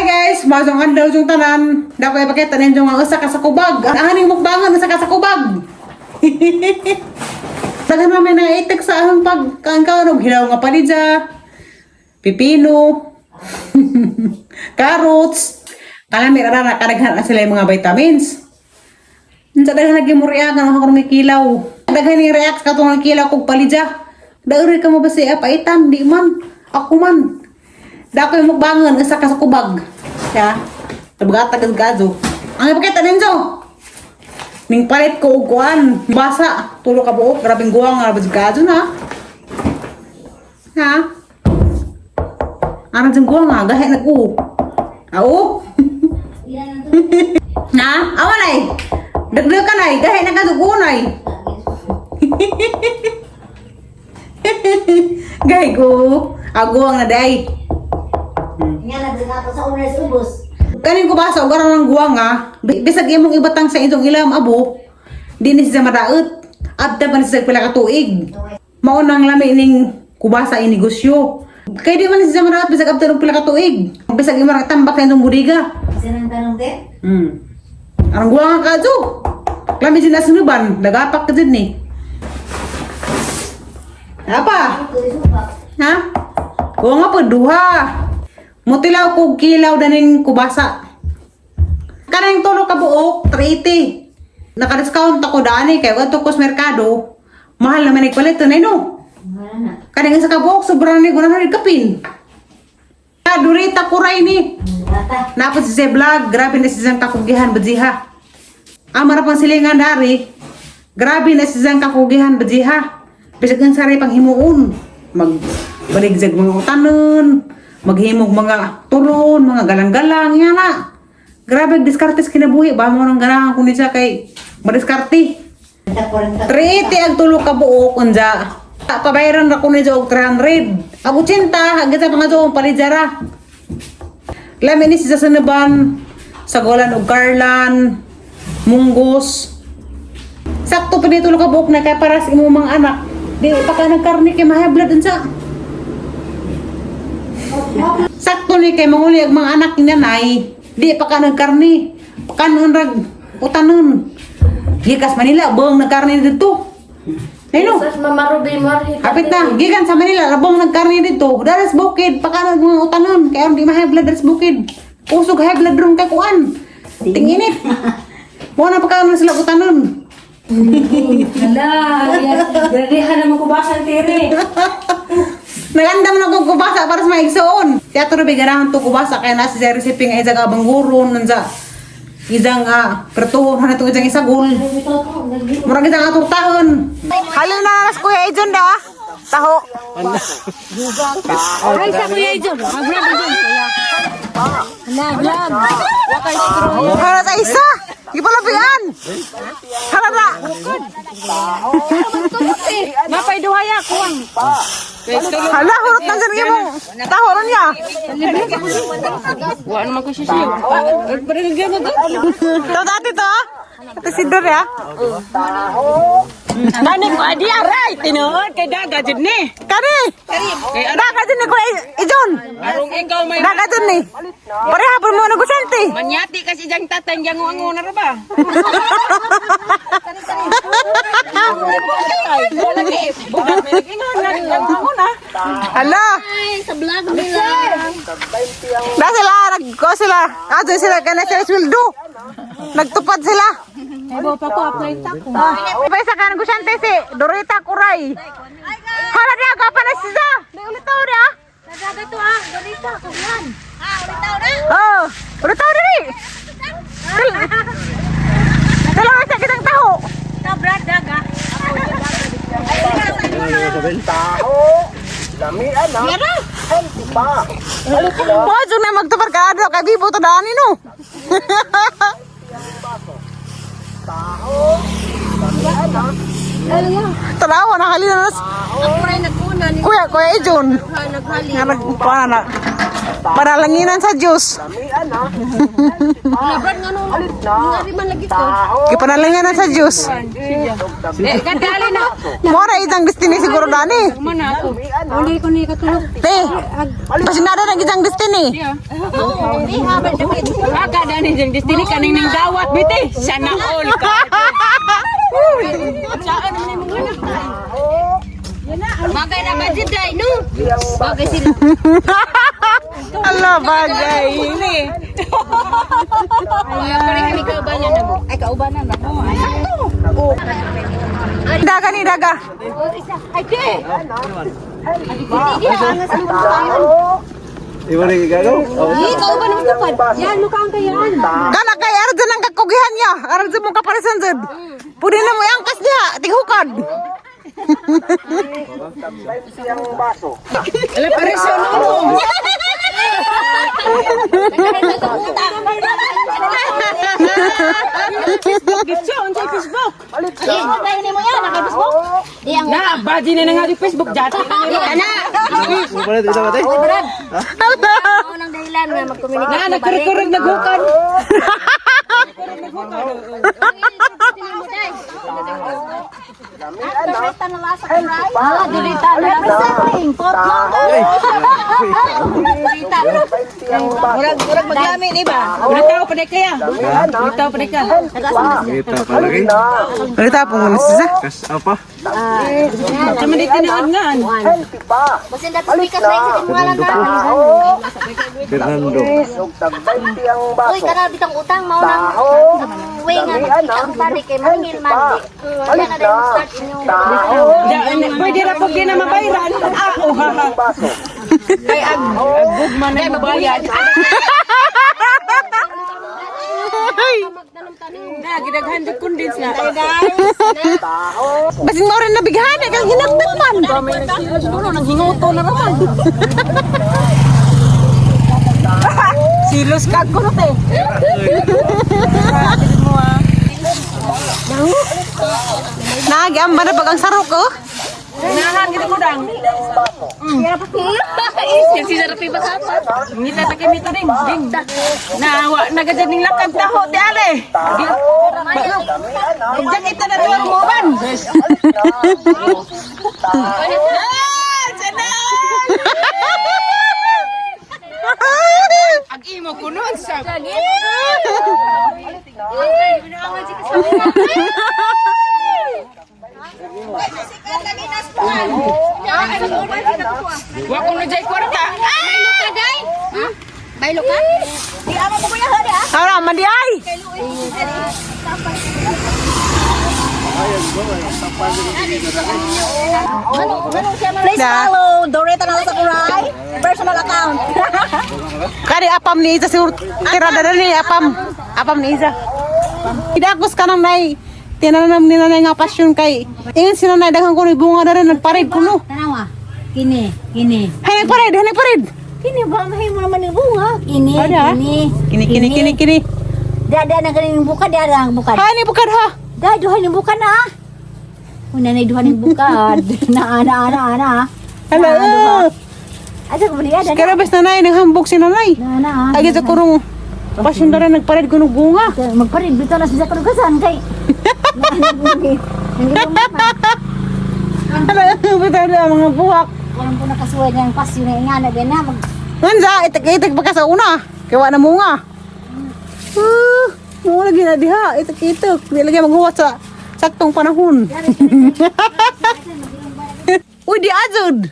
guys, masong andaw yung tanan. Dapat ipakita ninyo nga usa ka sa kubag. Ang aning mukbangan usa ka sa kubag. Daghan namin na itek sa ahong pagkangkaw hilaw nga palidya, pipino, carrots. Kalami ra kadaghan na sila yung mga vitamins. Unsa daghan nagimuriya kan ako ng kilaw. Daghan ni react ka tong kilaw kog palidya. Dauri ka mo ba siya paitan di man. Ako man. Dako yung mukbangan usa ka sa kubag. Ya. Tabagata gad-gado. Ang ipakita ninyo. Ning palit ko og kuan, basa, tulo ka buok, grabing guwang nga gado na. Ha? Ano jeng guwang nga gahe nag u. Ao? Na, awa nay. Dagdag ka nay, gahe na kadugunay. Gahe ko. Aguwang na day. Nga nagdagato sa unas ubos. Kanin ko basa og aron ng guwang nga. Bisag imong ibatang sa itong ilam abo, di ni siya madaot. Adta pa ni siya pila ka tuig. Mao nang lami ning kubasa inegosyo. Kay di man siya madaot bisag adta og pila ka tuig. Bisag imong tambak sa itong budiga. Sinang tanong din? Arang guwang nga kadto. Lami sila sunuban, dagapak ka din ni. Apa? Ha? Guwang nga po duha. Mutilaw kog kilaw daning kubasa. Kanang tulo ka buok 380. Naka-discount ako dani kay wadto ko sa merkado. Mahal naman nagpalit na no. Kanang isa ka buok sobrang ni gunan kapin. Durita kuray ni. Napos si vlog, grabe na si Zang kakugihan bajiha. Amara pang silingan dari. Grabe na si Zang kakugihan bajiha. Bisag ang sari pang himuon. Magbaligjag mga utanon. Maghimog mga turon, mga galang-galang, yan na. Grabe, diskartes kinabuhi. Ba mo nang ganahan ko niya kay madiskarte. 380 ang tulo ka buok, unja. Pabayaran na ko niya og 300. Ang 80, hagit sa mga doon, palijara. Lami ni sa sanaban, sagolan og karlan, munggos. Sakto pa dito tulo ka buok na kay para sa imong mga anak. Di pa ka nagkarni kay maheblad unsa. Sakto ni kay manguli ang mga anak ni nanay, di pa ka nagkarni. Pakanon rag utanon. Gikas Manila, buong nagkarni dito. Ayun. Sas mamarubi mo. Hapit na, gikan sa Manila, buong nagkarni dito. Daras bukid, pakanon mga utanon. Kaya di ma-high blood daras bukid. Usog high blood ron kay kuan. Tinginit. Mo na pakanon sila utanon. Hala, gadihan naman ko basan tiri. Nagandam na kong kubasa para sa mga igsoon. Teatro bigarahan to kubasa kaya nasa sa recipe nga isang abangguron nansa. Isang pertuhon na itong isang isagol. Murag isang atong tahon. Halo na nas Kuya Ejon da. Taho. Ay, sa Kuya Ejon. Mag-vlog Ejon. Vlog. Wakay scroll. Para sa isa. Ipalabian. Harada. Napay duhaya kuwang. Hala, hurot na dyan mo. Tahoron niya. Wa naman ko sisiyo. Parigyan mo to. Ito dati to. Ito si Dor ya. Kani ko adi aray tinuod kay daga jud ni. Kani. Daga dyan ni Kuya Ejon. Arong ikaw may Daga dyan ni. Pareha po mo nagusente. manyati kasi jang tatang jang ango na ra ba? Wala kay bugat may ingon na ango na. Hala. Ay, sa vlog nila. Na sila, nagko sila. Ato sila, kaya sila sweldo. Nagtupad sila. Ebo pa ko apply ta ko. Paisa ka negosyante si Dorita Kuray. Hala niya, kapan na siya. Di ulit tao niya. Nadaga to ganito, kuyan. Ulit tao na. Oh, ulit tao na ni. Dalawa siya kitang taho. Brad, daga. Pwede na magtupad ka ano, kay Bibo to daan no. Tanawa na halina nas. Ako rin nagkuna ni Kuya Ijon. naghali. Nga nagpana na. Panalanginan sa Diyos. Labrad nga nung ngari man lagi ko. Kipanalanginan sa Diyos. Kadali na. Mo na itang destiny siguro dani. Mana ako. Hindi ko ni katulog. Te. Pasinada na itang destiny. Oo, di habal na kayo. Aga dani jeng destiny kaning ning dawat bite. Sana all ka. Saan man imong anak. Bagay na budget dai no. Bagay sila. Allah bagay ini. Ay, pare kami kaubanan na mo. Ay kaubanan na mo. Daga ni daga. Ay ke. Hindi angas mo tayo. Iwan lagi gagaw? Ih, kauban mo tupad. Yan mukhang kayan. Kana kay arjo nang kakugihan niya. Arjo mo kaparisan jud. Pudi na mo angkas dia tigukad. Siyang baso. Ala pareso no. Gitso on sa Facebook. Facebook tayo ni mo yan, naka-Facebook. Di ang Na baji na nga di Facebook jati na nila. kana. Mo pala ito isang ate? Oy, Brad. Ako nang dahilan na mag-communicate. Na nagkurog nagukan. Representing Potlong. Murag magami di ba? Ulitaw pa kaya. Ulitaw pa ka. Kita pa lagi. Balita po mo sa. Kas apa? Sama di tinangan. Basin dapat speaker na sa tingalan na. Fernando. Uy, kana bitang utang mao nang uwi nga ang pare kay maningil man. Yan na din start inyo. Pwede ra pag di na mabayaran. Ah, oh, haha. Kay agugman na mabayad. Na gidaghan di kundins na. Basin mo rin nabighan kang hinagdag man. Siguro nang hingoto na raman. Silos kag kuno te. Naagam man pag ang sarok ko. Nahan gid ko dang. Yan si Zarapi ba kapat? Ngita ta kay mito ding. Ding. Nawa nagadyan ning lakad taho te ale. Diyan kita na tuwa mo ban. Ag imo kunon sa. Wa ko na jay kwarta. Baylo ka? Di ama mo kuya hadi ah. Ara man di ay. Please follow Doretta na sa Kuray personal account. Kari apam ni Iza sur tirada ni apam. Apam ni Iza. Idakos ka nang nay. Tinanam ni nanay nga pasyon kay. Ingon si nanay daghang kuno bunga na rin nagparid kuno. Tanawa. Kini. Hay nagparid. Kini ba mahay mo naman yung bunga? Kini. Ada? Kini. Dada na ganing buka, dada ang buka. Hay ni bukad ha. Dada duha ning buka na. Una na duha ning buka. Na. Hala. Asa ko bali ada. Kaya bes nanay naghambog si nanay. Na. Agi sa kurong pasyon na rin nagparid kuno bunga. Magparin bitaw na siya karugasan kay. Hala, bitaw na mga buwak. Walang po nakasuway ng pasyon na ingana din na mag Nganza, itik pa ka sa una. Kaya na mo nga. Mo lagi na diha, itik. Di lagi maghuwat sa saktong panahon. Uy, di azud.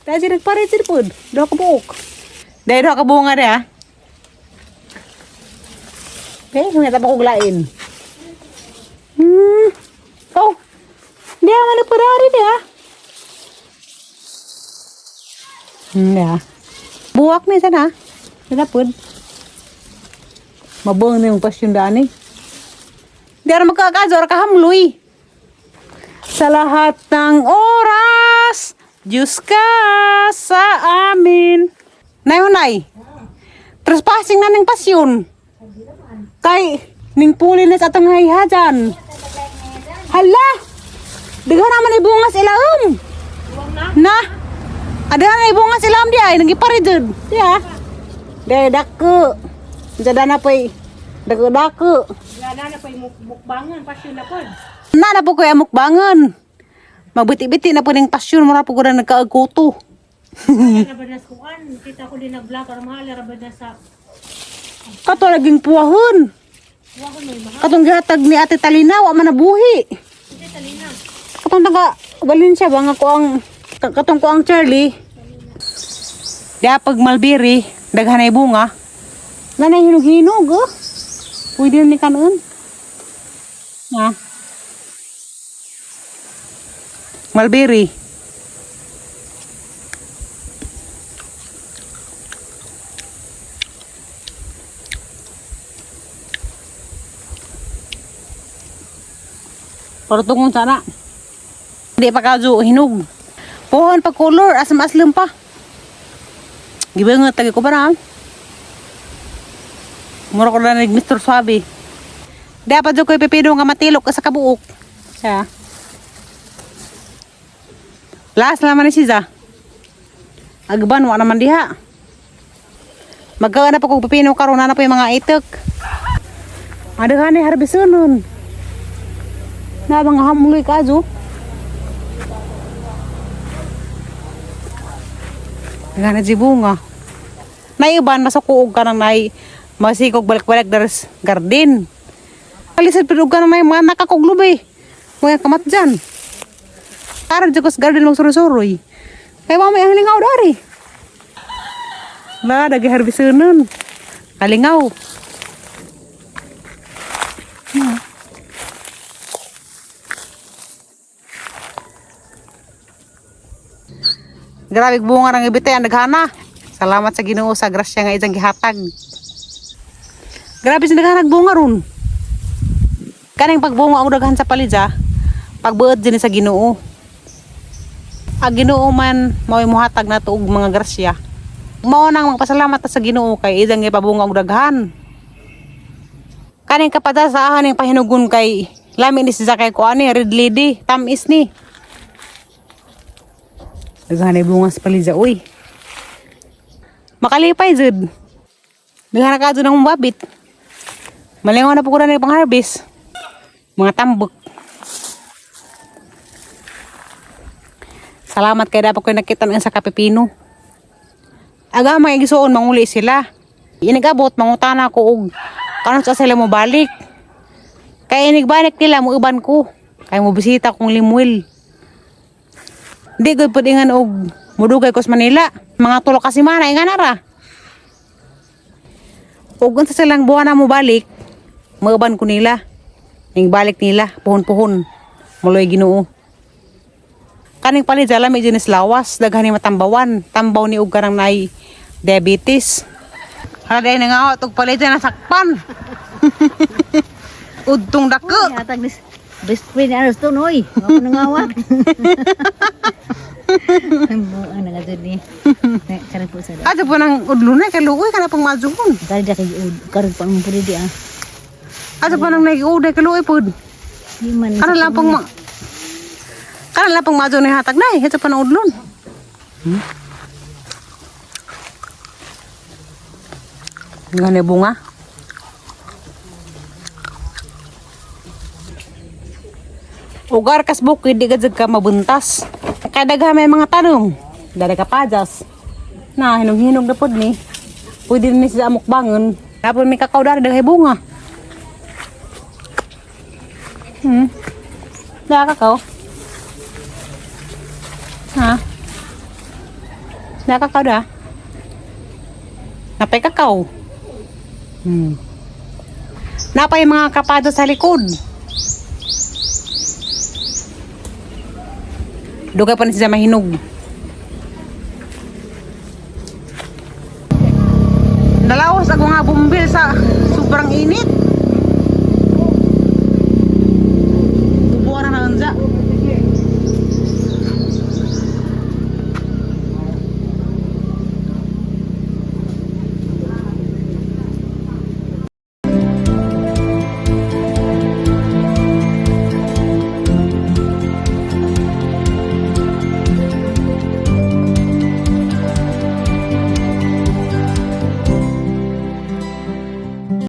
Dahil nagparit si Pod. Doha ka buok. Dahil doha ka buong nga rin, okay, kung nata pa kuglain. Oh, di ako nagpadari di Ya. Buwak ni sana. Napod. Mabong na yung pasyon daan eh. Di ara magkakazor kahamloy. Sa lahat ng oras, Diyos ka sa amin. Nay. Trespassing na ning pasyon. Kay ning puli na sa atong hayhajan. Hala! Daghan naman ibungas ilaom. Na? Ada na ibungas ilaom dia, nagipari jud. Dia. Dai dako. Jada na pay. Dako-dako. Nana pa yung mukbangan, pasyon na po. Na po koy mukbangan. Magbiti-biti na po ning pasyon mo na po ko na nagkaagoto. Rabad na sukan, kita ko din nag-vlog, para mahal, rabad na sa... Kato naging puwahon. Katong gihatag ni Ate Talina, wa man nabuhi. Hindi, talina. Katong taga Valencia ba nga ko ang katong ko ang Charlie. Dia pag Malbiri, daghan ay bunga. Nanay hinog-hinog oh. Pwede ni kanon. Ha? Mulberry. Parutong sana. Hindi pa kadyo hinog. Pohon pa color, asam-aslam pa. Gibangot lagi ko ba na? Mura ko na nag-Mr. Suave. Dapat dyan ko ipipido nga matilok ka sa kabuok. Siya. Last naman ni siya. Agban, wala naman diha. Magkawa na pa kong pipino karoon na po yung mga itok. Adahan ni harbisonon. Na bang hamuloy ka jo? Gana di bunga. Naiban masukuog ka nang nai masikog balik-balik daras garden. Kalisad pero ka nang mga nakakuglubi. Mga kamat dyan. Karan dyan ko sa garden mong surusuroy. Kaya mamay ang lingaw dari. Na, dagi harbisonon. Kalingaw. Grabe bunga ng ibitay ang naghana. Salamat sa Ginoo sa grasya nga ijang gihatag. Grabe sa naghanag bunga ron. Kaning pagbunga ang daghan sa palidya, pagbuot din sa Ginoo. Ang Ginoo man mao muhatag nato og mga grasya. Mao nang magpasalamat ta sa Ginoo kay ijang gipabunga og daghan. Kaning kapadasahan ning pahinugon kay lami ni si Zakay ko ani red lady, tamis ni. Daghan ay bunga sa palidya uy. Makalipay jud. Daghan ka jud ng babit. Malingaw na po ko na pang-harvest. Mga tambok. Salamat kay dapat ko nakita ng sa kapipino. Aga may gisuon manguli sila. Inigabot mangutana ko og kano sa sila mo balik. Kay inigbalik nila mo uban ko. Kay mo bisita kong limwil. Di ko pwedeng og mudugay ko sa Manila. Mga tulo kasi mana nga nara. Ug unsa silang buwan na mo balik, mauban ko nila. Ning balik nila, puhon-puhon. Muloy Ginoo. Kaning palit sa lami dinis lawas, daghan ni matambawan. Tambaw ni og karang nay diabetes. Hala day nangawat og palit na sakpan. Udtong dako. Hatag ni best friend ni Aros to noy. Ako nangawat. Ano nga dyan ni? Karag po sa da. Ato po ng udlunay, kaluoy ka na pang majuhon. Karag da kay karag pa mong pwede di ah. Ato po ng nag-uday, kaluoy po. Di man. Kanan lang pang majo ni hatag na eh. Ito pa ng udlon. Gani bunga. Ugar kas bukid, di gadzag ka mabuntas. Kadagha may mga tanong. Dada ka pajas. Na, hinog-hinog na pod ni. Pwede ni sa amukbangon. Tapos may kakao dari, daghay bunga. Dada kakao. Ha? Dada kakao da? Napay kakao. Napay mga kapado sa likod. Dugay pa na siya mahinog. Nalawas ako nga bumbil sa sobrang init.